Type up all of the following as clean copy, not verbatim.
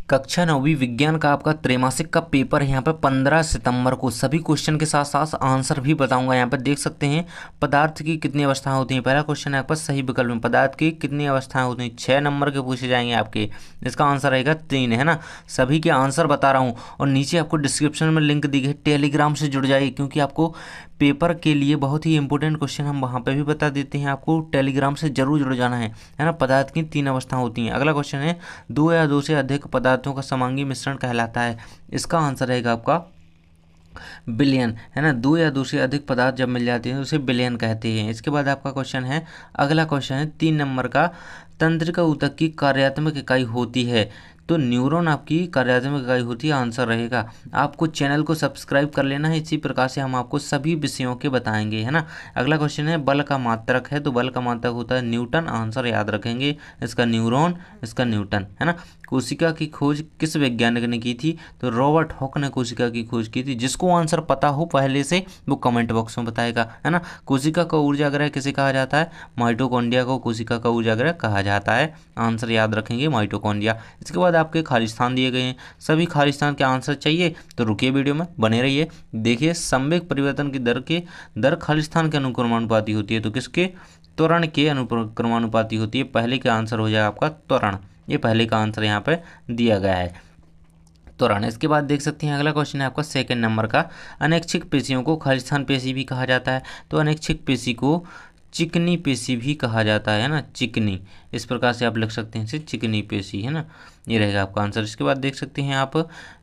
कक्षा 9वीं विज्ञान का आपका त्रैमासिक का पेपर है यहाँ पे 15 सितंबर को। सभी क्वेश्चन के साथ साथ आंसर भी बताऊंगा। यहाँ पे देख सकते हैं पदार्थ की कितनी अवस्थाएं होती हैं। पहला क्वेश्चन है आपका सही विकल्प में पदार्थ की कितनी अवस्थाएं होती हैं, 6 नंबर के पूछे जाएंगे आपके। इसका आंसर रहेगा 3, है ना। सभी के आंसर बता रहा हूँ और नीचे आपको डिस्क्रिप्शन में लिंक दी गई, टेलीग्राम से जुड़ जाइए क्योंकि आपको पेपर के लिए बहुत ही इंपॉर्टेंट क्वेश्चन हम वहाँ पे भी बता देते हैं। आपको टेलीग्राम से जरूर जुड़ जाना है ना। पदार्थ की 3 अवस्थाएं होती हैं। अगला क्वेश्चन है 2 या 2 से अधिक पदार्थों का समांगी मिश्रण कहलाता है। इसका आंसर रहेगा आपका बिलियन, है ना। 2 या 2 से अधिक पदार्थ जब मिल जाते हैं तो उसे बिलियन कहते हैं। इसके बाद आपका क्वेश्चन है, अगला क्वेश्चन है 3 नंबर का, तंत्रिका ऊतक की कार्यात्मक इकाई होती है। तो न्यूरॉन आपकी कार्यात्मक इकाई होती है। आंसर रहेगा, आपको चैनल को सब्सक्राइब कर लेना है। इसी प्रकार से हम आपको सभी विषयों के बताएंगे, है ना। अगला क्वेश्चन है बल का मात्रक है, तो बल का मात्रक होता है न्यूटन। आंसर याद रखेंगे, इसका न्यूरॉन, इसका न्यूटन, है ना। कोशिका की खोज किस वैज्ञानिक ने की थी, तो रॉबर्ट हॉक ने कोशिका की खोज की थी। जिसको आंसर पता हो पहले से वो कमेंट बॉक्स में बताएगा, है ना। कोशिका का ऊर्जाग्रह किसे कहा जाता है, माइटोकॉन्ड्रिया को कोशिका का ऊर्जाग्रह कहा जाता है। आंसर याद रखेंगे, माइटोकॉन्ड्रिया। इसके बाद आपके खालिस्तान दिए गए हैं। सभी खालिस्तान के आंसर चाहिए तो रुकिए, वीडियो में बने रहिए। देखिए, संवेग परिवर्तन की दर खालिस्तान के अनुक्रमानुपाती होती है, तो किसके, त्वरण के अनुक्रमानुपाती होती है। पहले का आंसर हो जाएगा आपका त्वरण, ये पहले का आंसर यहाँ पे दिया गया है, त्वरण। इसके बाद देख सकते हैं अगला क्वेश्चन है आपका 2 नंबर का, अनैच्छिक पेशियों को खालिस्तान पेशी भी कहा जाता है। तो अनैच्छिक पेशी को चिकनी पेशी भी कहा जाता है ना, चिकनी। इस प्रकार से आप लिख सकते हैं इसे, चिकनी पेशी, है ना। ये रहेगा आपका आंसर। इसके बाद देख सकते हैं आप,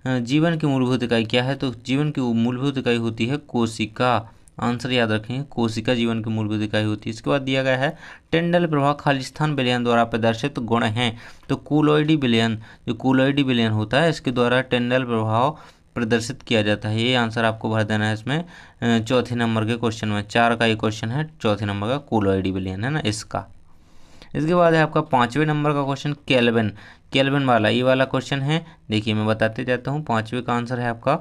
जीवन की मूलभूत इकाई क्या है, तो जीवन की मूलभूत इकाई होती है कोशिका। आंसर याद रखें, कोशिका जीवन की मूलभूत इकाई होती है। इसके बाद दिया गया है टेंडल प्रभाव खालिस्तान विलयन द्वारा प्रदर्शित गुण हैं। तो कोलॉइडी विलयन, जो कोलॉइडी विलयन होता है इसके द्वारा टेंडल प्रभाव प्रदर्शित किया जाता है। ये आंसर आपको भर देना है इसमें, 4 नंबर के क्वेश्चन में। 4 का ये क्वेश्चन है, 4 नंबर का कोलॉइडी विलयन, है ना, इसका। इसके बाद है आपका 5वें नंबर का क्वेश्चन, केल्विन। केल्विन वाला ये वाला क्वेश्चन है। देखिए मैं बताते जाता हूँ। 5वें का आंसर है आपका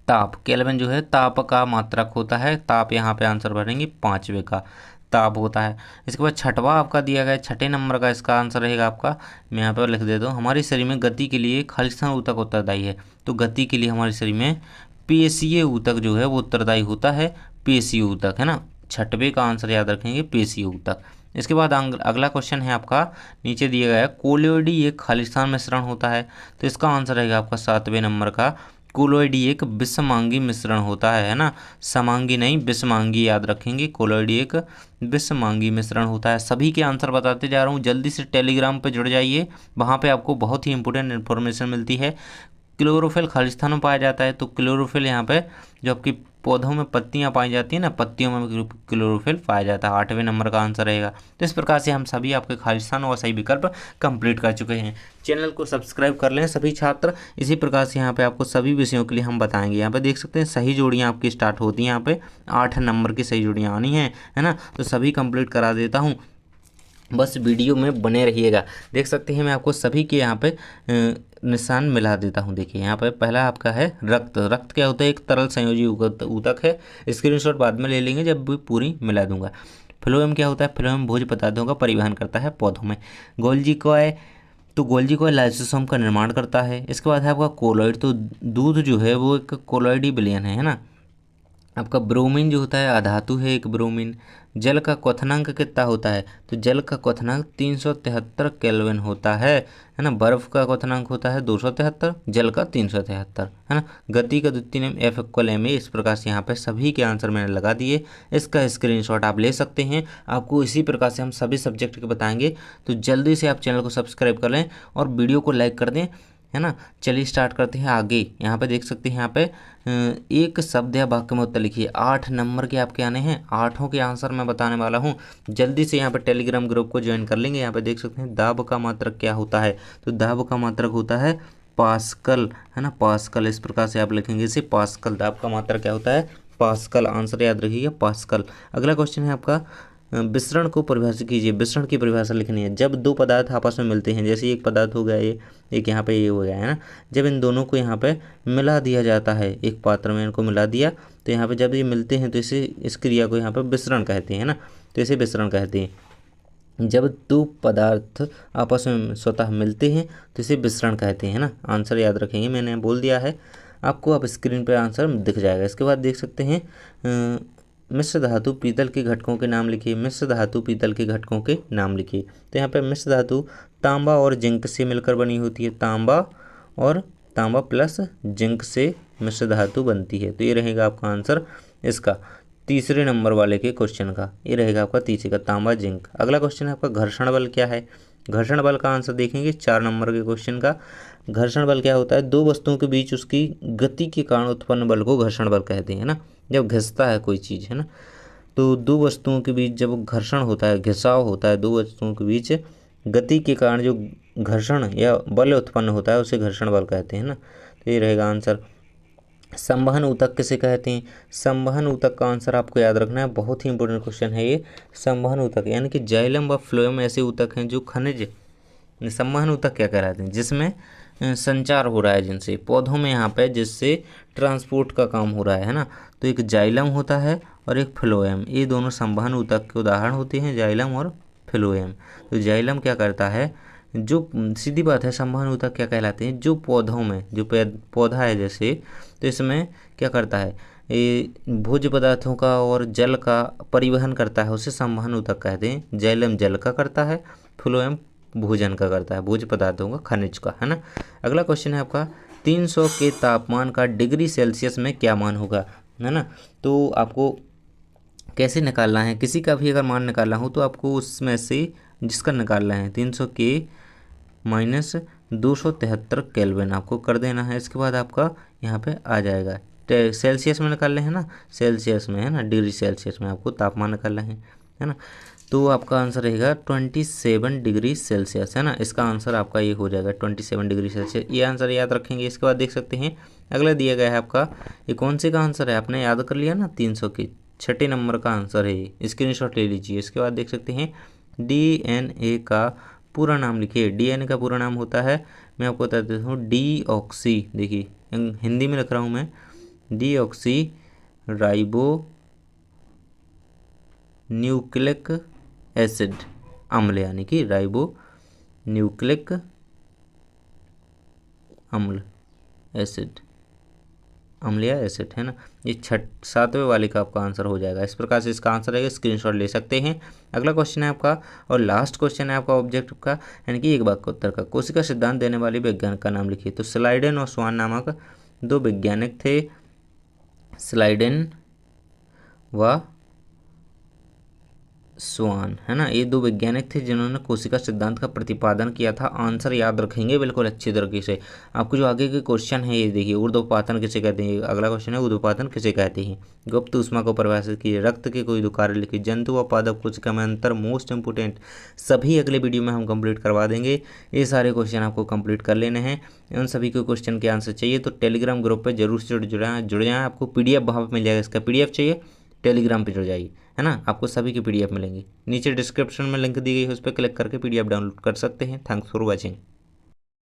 ताप। केल्विन जो है ताप का मात्रक होता है। ताप यहाँ पे आंसर भरेंगे, 5वें का ताप होता है। इसके बाद 6वां आपका दिया गया है, 6 नंबर का इसका आंसर रहेगा आपका, मैं यहाँ पर लिख देता हूँ, हमारे शरीर में गति के लिए खालिस्तान ऊतक उत्तरदायी है। तो गति के लिए हमारे शरीर में पेशीय ऊतक जो है वो उत्तरदायी होता है, पेशीय ऊतक, है ना। 6वें का आंसर याद रखेंगे, पेशीय ऊतक। इसके बाद अगला क्वेश्चन है आपका, नीचे दिया गया है कोलोइडी एक खालिस्तान मिश्रण होता है। तो इसका आंसर रहेगा आपका 7वें नंबर का, कोलोइडी एक विषमांगी मिश्रण होता है ना। समांगी नहीं, विषमांगी याद रखेंगे। कोलोइडी एक विषमांगी मिश्रण होता है। सभी के आंसर बताते जा रहा हूँ, जल्दी से टेलीग्राम पे जुड़ जाइए, वहाँ पे आपको बहुत ही इंपॉर्टेंट इन्फॉर्मेशन मिलती है। क्लोरोफिल खालिस्तान में पाया जाता है। तो क्लोरोफिल यहाँ पे जो आपकी पौधों में पत्तियां पाई जाती है ना, पत्तियों में क्लोरोफिल पाया जाता है। 8वें नंबर का आंसर रहेगा। तो इस प्रकार से हम सभी आपके खालिस्तान और सही विकल्प कंप्लीट कर चुके हैं। चैनल को सब्सक्राइब कर लें सभी छात्र। इसी प्रकार से यहाँ पे आपको सभी विषयों के लिए हम बताएंगे। यहाँ पे देख सकते हैं सही जोड़ियाँ आपकी स्टार्ट होती हैं। यहाँ पे 8 नंबर की सही जोड़ियाँ आनी हैं, है ना। तो सभी कंप्लीट करा देता हूँ, बस वीडियो में बने रहिएगा। देख सकते हैं मैं आपको सभी के यहाँ पे निशान मिला देता हूँ। देखिए यहाँ पे पहला आपका है रक्त। रक्त क्या होता है, एक तरल संयोजी ऊतक है। स्क्रीनशॉट बाद में ले लेंगे जब भी पूरी मिला दूंगा। फ्लोएम क्या होता है, फ्लोएम भोज्य पदार्थों का परिवहन करता है पौधों में। गोल्जी कॉय, तो गोल्जी कॉय लाइसोसोम का निर्माण करता है। इसके बाद है आपका कोलॉइड, तो दूध जो है वो एक कोलॉइडी विलयन है ना। आपका ब्रोमीन जो होता है अधातु है एक ब्रोमीन। जल का क्वथनांक कितना होता है, तो जल का क्वथनांक 373 केल्विन होता है ना। बर्फ का क्वथनांक होता है 273, जल का 373, है ना। गति का द्वितीय नियम F=ma। इस प्रकार से यहाँ पे सभी के आंसर मैंने लगा दिए। इसका स्क्रीनशॉट आप ले सकते हैं। आपको इसी प्रकार से हम सभी सब्जेक्ट के बताएंगे। तो जल्दी से आप चैनल को सब्सक्राइब कर लें और वीडियो को लाइक कर दें, है ना। चलिए स्टार्ट करते हैं आगे। यहाँ पे देख सकते हैं, यहाँ पे एक शब्द या वाक्य में उत्तर लिखिए। 8 नंबर के आपके आने हैं, 8 के आंसर मैं बताने वाला हूँ। जल्दी से यहाँ पे टेलीग्राम ग्रुप को ज्वाइन कर लेंगे। यहाँ पे देख सकते हैं दाब का मात्रक क्या होता है, तो दाब का मात्रक होता है पास्कल, है ना, पास्कल। इस प्रकार से आप लिखेंगे इसे, पास्कल। दाब का मात्रक क्या होता है, पास्कल। आंसर याद रखिएगा, पास्कल। अगला क्वेश्चन है आपका, विसरण को परिभाषित कीजिए। विसरण की परिभाषा लिखनी है। जब 2 पदार्थ आपस में मिलते हैं, जैसे एक पदार्थ हो गया ये, एक यहाँ पे ये हो गया, है ना। जब इन दोनों को यहाँ पे मिला दिया जाता है, एक पात्र में इनको मिला दिया, तो यहाँ पे जब ये मिलते हैं तो इसे, इस क्रिया को यहाँ पे विसरण कहते हैं ना। तो इसे विसरण कहते हैं। जब दो पदार्थ आपस में स्वतः मिलते हैं तो इसे मिश्रण कहते हैं ना। आंसर याद रखेंगे, मैंने बोल दिया है आपको, अब स्क्रीन पे आंसर दिख जाएगा। इसके बाद देख सकते हैं मिश्र धातु पीतल के घटकों के नाम लिखिए। मिश्र धातु पीतल के घटकों के नाम लिखिए। तो यहाँ पे मिश्र धातु तांबा और जिंक से मिलकर बनी होती है। तांबा प्लस जिंक से मिश्र धातु बनती है। तो ये रहेगा आपका आंसर इसका तीसरे नंबर वाले के क्वेश्चन का। ये रहेगा आपका तीसरे का, तांबा जिंक। अगला क्वेश्चन है आपका घर्षण बल क्या है। घर्षण बल का आंसर देखेंगे 4 नंबर के क्वेश्चन का। घर्षण बल क्या होता है, दो वस्तुओं के बीच उसकी गति के कारण उत्पन्न बल को घर्षण बल कहते हैं ना। जब घिसता है कोई चीज़ है ना, तो दो वस्तुओं के बीच जब घर्षण होता है, घिसाव होता है दो वस्तुओं के बीच, गति के कारण जो घर्षण या बल उत्पन्न होता है उसे घर्षण बल कहते हैं ना। तो ये रहेगा आंसर। संवहन ऊतक किसे कहते हैं। संवहन ऊतक का आंसर आपको याद रखना है, बहुत ही इंपॉर्टेंट क्वेश्चन है ये। संवहन ऊतक यानी कि जाइलम व फ्लोएम ऐसे ऊतक हैं जो खनिज, संवहन ऊतक क्या कहलाते हैं, जिसमें संचार हो रहा है जिनसे, पौधों में यहाँ पे जिससे ट्रांसपोर्ट का काम हो रहा है ना। तो एक जाइलम होता है और एक फ्लोएम, ये दोनों संवहन ऊतक के उदाहरण होते हैं, जाइलम और फ्लोएम। तो जाइलम क्या करता है, जो सीधी बात है, संवहन ऊतक क्या कहलाते हैं, जो पौधों में, जो पौधा है जैसे, तो इसमें क्या करता है, ये भोज्य पदार्थों का और जल का परिवहन करता है, उसे संवहन ऊतक कहते हैं। जाइलम जल का करता है, फ्लोएम भोजन का करता है, भोज्य पदार्थों का, खनिज का, है ना। अगला क्वेश्चन है आपका 300 के तापमान का डिग्री सेल्सियस में क्या मान होगा, है ना। तो आपको कैसे निकालना है, किसी का भी अगर मान निकालना हो तो आपको उसमें से जिसका निकालना है 300 के माइनस 273 केल्विन आपको कर देना है। इसके बाद आपका यहाँ पे आ जाएगा, सेल्सियस में निकालना है ना, सेल्सियस में है ना, डिग्री सेल्सियस में आपको तापमान निकालना है ना। तो आपका आंसर रहेगा 27 डिग्री सेल्सियस, है ना। इसका आंसर आपका ये हो जाएगा 27 डिग्री सेल्सियस। ये आंसर याद रखेंगे। इसके बाद देख सकते हैं अगला दिया गया है आपका, ये कौन से का आंसर है, आपने याद कर लिया ना, 300 के 6 नंबर का आंसर है ये, स्क्रीनशॉट ले लीजिए। इसके बाद देख सकते हैं DNA का पूरा नाम लिखिए। DNA का पूरा नाम होता है, मैं आपको बता देता हूँ, डीऑक्सी, देखिए हिंदी में लिख रहा हूँ मैं, डीऑक्सी राइबो न्यूक्लिक एसिड अम्ल, यानी कि राइबो न्यूक्लिक अम्ल एसिड, अम्ल या एसिड, है ना। ये 7वें वाले का आपका आंसर हो जाएगा। इस प्रकार से इसका आंसर रहेगा, स्क्रीनशॉट ले सकते हैं। अगला क्वेश्चन है आपका और लास्ट क्वेश्चन है आपका ऑब्जेक्टिव का, यानी कि एक वाक्य उत्तर का। कोशिका सिद्धांत देने वाले वैज्ञानिक का नाम लिखिए। तो स्लाइडेन और स्वान नामक 2 वैज्ञानिक थे, स्लाइडेन व स्वान, है ना। ये 2 वैज्ञानिक थे जिन्होंने कोशिका सिद्धांत का प्रतिपादन किया था। आंसर याद रखेंगे बिल्कुल अच्छी तरीके से। आपको जो आगे के क्वेश्चन है ये देखिए, ऊर्ध्वपातन किसे कहते हैं, अगला क्वेश्चन है ऊर्ध्वपातन किसे कहते हैं। गुप्त ऊष्मा को परिभाषित कीजिए, रक्त के कोई 2 कार्य लिखिए, जंतु व पादप कोशिका में अंतर, मोस्ट इंपोर्टेंट, सभी अगले वीडियो में हम कंप्लीट करवा देंगे। ये सारे क्वेश्चन आपको कंप्लीट कर लेने हैं। उन सभी के क्वेश्चन के आंसर चाहिए तो टेलीग्राम ग्रुप पर जरूर से जुड़ जाएँ। आपको PDF वहाँ पर मिल जाएगा, इसका PDF चाहिए टेलीग्राम पे जुड़ जाइए, है ना। आपको सभी के PDF मिलेंगे, नीचे डिस्क्रिप्शन में लिंक दी गई है, उस पर क्लिक करके PDF डाउनलोड कर सकते हैं। Thanks for watching.